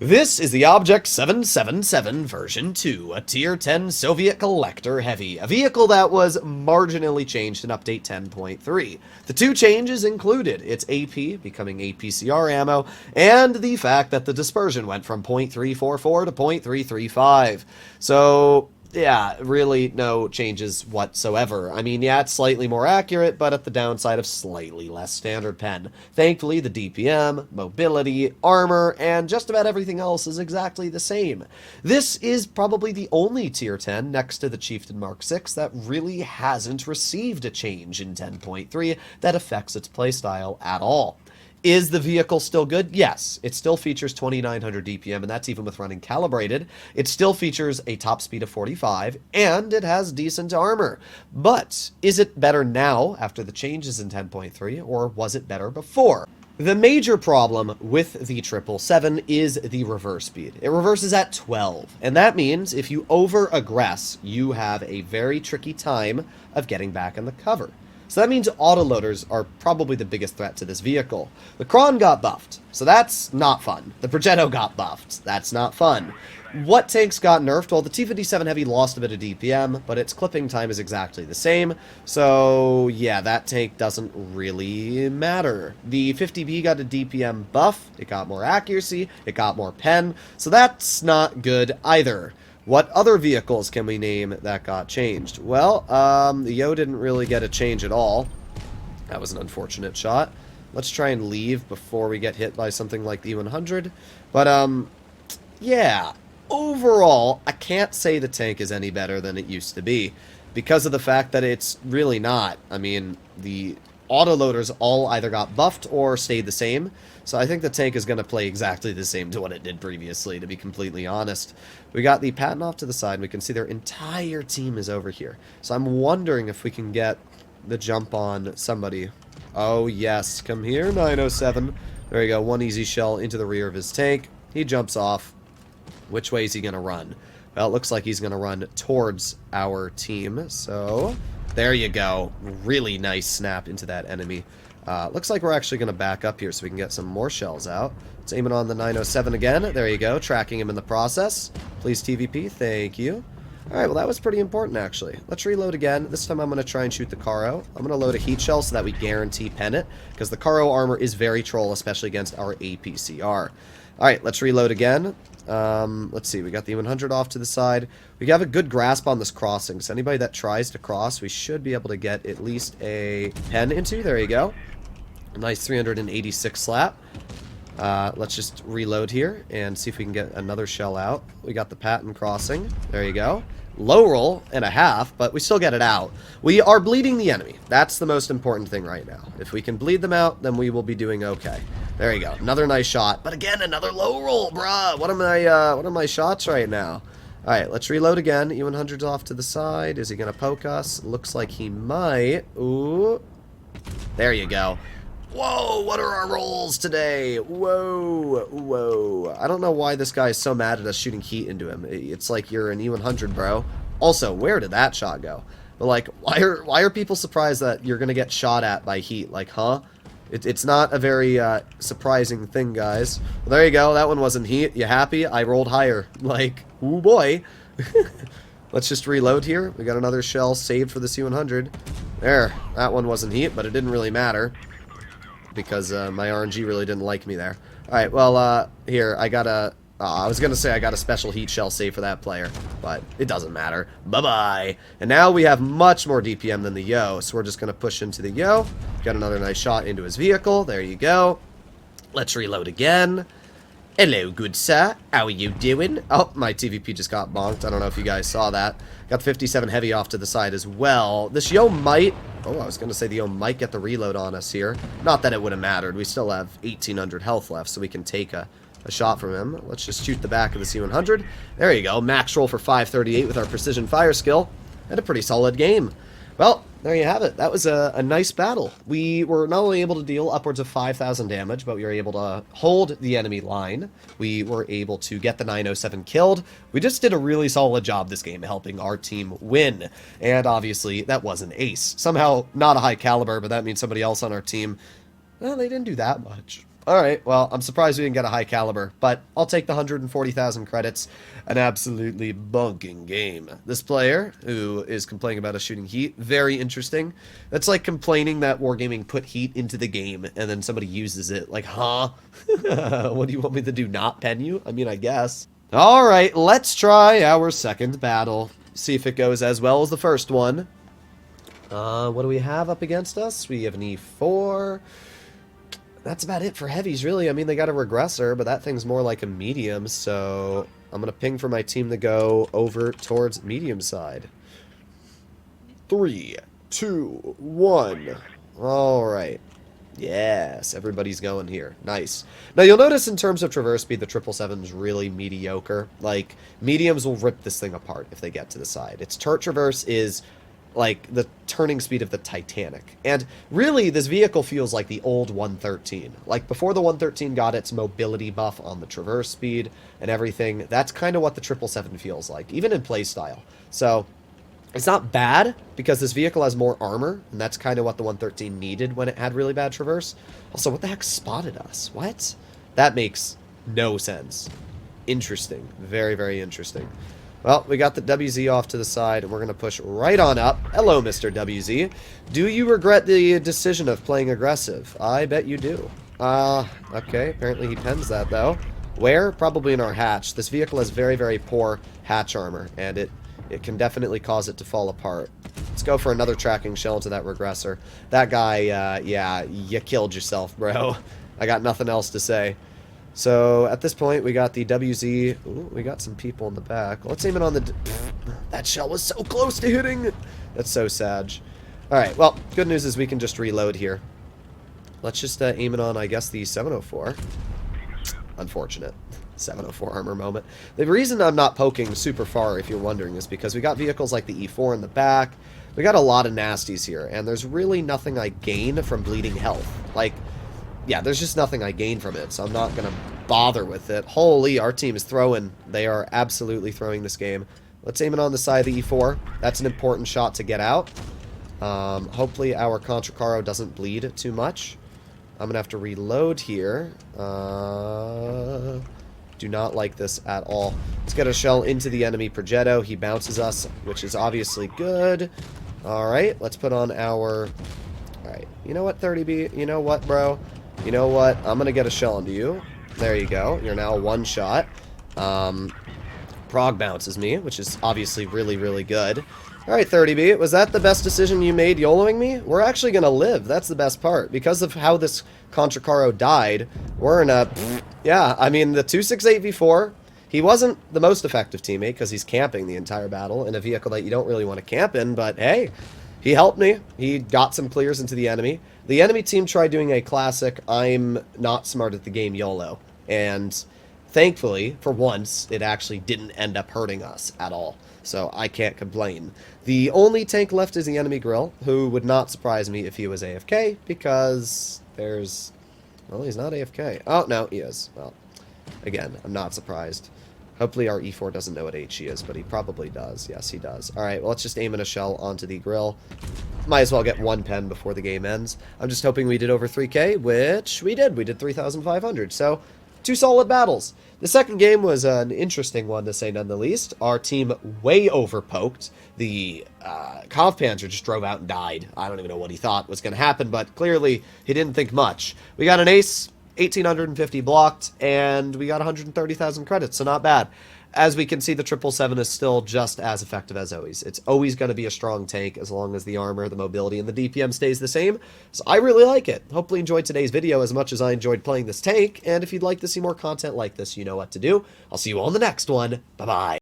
This is the Object 777 version 2, a Tier 10 Soviet collector heavy, a vehicle that was marginally changed in Update 10.3. The two changes included its AP becoming APCR ammo, and the fact that the dispersion went from .344 to .335. So, yeah, really no changes whatsoever. I mean, yeah, it's slightly more accurate, but at the downside of slightly less standard pen. Thankfully, the DPM, mobility, armor, and just about everything else is exactly the same. This is probably the only Tier 10 next to the Chieftain Mark 6 that really hasn't received a change in 10.3 that affects its playstyle at all. Is the vehicle still good? Yes. It still features 2900 DPM, and that's even with running calibrated. It still features a top speed of 45, and it has decent armor. But is it better now after the changes in 10.3, or was it better before? The major problem with the 777 is the reverse speed. It reverses at 12, and that means if you over-aggress, you have a very tricky time of getting back in the cover. So that means autoloaders are probably the biggest threat to this vehicle. The Kron got buffed, so that's not fun. The Progetto got buffed, that's not fun. What tanks got nerfed? Well, the T-57 Heavy lost a bit of DPM, but its clipping time is exactly the same. So, yeah, that tank doesn't really matter. The 50B got a DPM buff, it got more accuracy, it got more pen, so that's not good either. What other vehicles can we name that got changed? Well, the Yo didn't really get a change at all. That was an unfortunate shot. Let's try and leave before we get hit by something like the E100. But, yeah. Overall, I can't say the tank is any better than it used to be, because of the fact that it's really not. I mean, the autoloaders all either got buffed or stayed the same, so I think the tank is going to play exactly the same to what it did previously, to be completely honest. We got the Patton off to the side, and we can see their entire team is over here. So I'm wondering if we can get the jump on somebody. Oh yes, come here, 907. There you go, one easy shell into the rear of his tank. He jumps off. Which way is he going to run? Well, it looks like he's going to run towards our team, so there you go. Really nice snap into that enemy. Looks like we're actually going to back up here so we can get some more shells out. Let's aim it on the 907 again. There you go, tracking him in the process. Please TVP, thank you. Alright, well that was pretty important actually. Let's reload again. This time I'm going to try and shoot the Caro. I'm going to load a heat shell so that we guarantee pen it, because the Caro armor is very troll, especially against our APCR. Alright, let's reload again. Let's see, we got the 100 off to the side. We have a good grasp on this crossing, so anybody that tries to cross, we should be able to get at least a pen into. There you go. A nice 386 slap. Let's just reload here and see if we can get another shell out. We got the Patton crossing. There you go. Low roll and a half, but we still get it out. We are bleeding the enemy. That's the most important thing right now. If we can bleed them out, then we will be doing okay. There you go. Another nice shot. But again, another low roll, bruh. What are my shots right now? Alright, let's reload again. E100's off to the side. Is he going to poke us? Looks like he might. Ooh. There you go. Whoa, what are our rolls today? Whoa, whoa. I don't know why this guy is so mad at us shooting heat into him. It's like you're an E100, bro. Also, where did that shot go? But like, why are people surprised that you're going to get shot at by heat? Like, huh? It's not a very surprising thing, guys. Well, there you go. That one wasn't heat. You happy? I rolled higher. Like, ooh boy. Let's just reload here. We got another shell saved for the C100. There. That one wasn't heat, but it didn't really matter, because my RNG really didn't like me there. Alright, well, here, I got a... I was going to say I got a special heat shell save for that player, but it doesn't matter. Bye-bye. And now we have much more DPM than the Yo, so we're just going to push into the Yo. Got another nice shot into his vehicle. There you go. Let's reload again. Hello, good sir. How are you doing? Oh, my TVP just got bonked. I don't know if you guys saw that. Got 57 heavy off to the side as well. This Yo might... Oh, I was going to say the Yo might get the reload on us here. Not that it would have mattered. We still have 1,800 health left, so we can take a shot from him. Let's just shoot the back of the C100. There you go. Max roll for 538 with our precision fire skill. And a pretty solid game. Well, there you have it. That was a nice battle. We were not only able to deal upwards of 5,000 damage, but we were able to hold the enemy line. We were able to get the 907 killed. We just did a really solid job this game helping our team win. And obviously, that was an ace. Somehow, not a high caliber, but that means somebody else on our team, well, they didn't do that much. Alright, well, I'm surprised we didn't get a high caliber, but I'll take the 140,000 credits. An absolutely bunking game. This player, who is complaining about us shooting heat, very interesting. That's like complaining that Wargaming put heat into the game, and then somebody uses it. Like, huh? What do you want me to do, not pen you? I mean, I guess. Alright, let's try our second battle. See if it goes as well as the first one. What do we have up against us? We have an E4. That's about it for heavies, really. I mean, they got a regressor, but that thing's more like a medium, so I'm going to ping for my team to go over towards medium side. 3, 2, 1. All right. Yes, everybody's going here. Nice. Now, you'll notice in terms of traverse speed, the 777's really mediocre. Like, mediums will rip this thing apart if they get to the side. Its turret traverse is like the turning speed of the Titanic. And really, this vehicle feels like the old 113. Like, before the 113 got its mobility buff on the traverse speed and everything, that's kind of what the 777 feels like, even in playstyle. So, it's not bad, because this vehicle has more armor, and that's kind of what the 113 needed when it had really bad traverse. Also, what the heck spotted us? What? That makes no sense. Interesting. Very, very interesting. Well, we got the WZ off to the side, and we're going to push right on up. Hello, Mr. WZ. Do you regret the decision of playing aggressive? I bet you do. Okay. Apparently he pens that, though. Where? Probably in our hatch. This vehicle has very, very poor hatch armor, and it can definitely cause it to fall apart. Let's go for another tracking shell into that regressor. That guy, yeah, you killed yourself, bro. I got nothing else to say. So, at this point, we got the WZ. Ooh, we got some people in the back. Let's aim it on the... That shell was so close to hitting! That's so sad. Alright, well, good news is we can just reload here. Let's just aim it on, I guess, the 704. Unfortunate. 704 armor moment. The reason I'm not poking super far, if you're wondering, is because we got vehicles like the E4 in the back. We got a lot of nasties here, and there's really nothing I gain from bleeding health. Like... yeah, there's just nothing I gain from it, so I'm not going to bother with it. Holy, our team is throwing. They are absolutely throwing this game. Let's aim it on the side of the E4. That's an important shot to get out. Hopefully our Contra Caro doesn't bleed too much. I'm going to have to reload here. Do not like this at all. Let's get a shell into the enemy Progetto. He bounces us, which is obviously good. Alright, let's put on our... alright, you know what, 30B? You know what, bro? You know what? I'm going to get a shell into you. There you go. You're now one shot. Prog bounces me, which is obviously really, really good. Alright, 30B, was that the best decision you made YOLOing me? We're actually going to live. That's the best part. Because of how this Contra Caro died, we're in a... yeah, I mean, the 268v4, he wasn't the most effective teammate because he's camping the entire battle in a vehicle that you don't really want to camp in, but hey... he helped me. He got some clears into the enemy. The enemy team tried doing a classic, I'm not smart at the game YOLO. And thankfully, for once, it actually didn't end up hurting us at all. So I can't complain. The only tank left is the enemy grill, who would not surprise me if he was AFK, because there's... well, he's not AFK. Oh, no, he is. Well, again, I'm not surprised. Hopefully our E4 doesn't know what HE is, but he probably does. Yes, he does. Alright, well, let's just aim in a shell onto the grill. Might as well get one pen before the game ends. I'm just hoping we did over 3k, which we did. We did 3,500, so 2 solid battles. The second game was an interesting one, to say none the least. Our team way overpoked. The Kampfpanzer just drove out and died. I don't even know what he thought was going to happen, but clearly he didn't think much. We got an ace. 1,850 blocked, and we got 130,000 credits, so not bad. As we can see, the 777 is still just as effective as always. It's always going to be a strong tank as long as the armor, the mobility, and the DPM stays the same, so I really like it. Hopefully you enjoyed today's video as much as I enjoyed playing this tank, and if you'd like to see more content like this, you know what to do. I'll see you all in the next one. Bye-bye.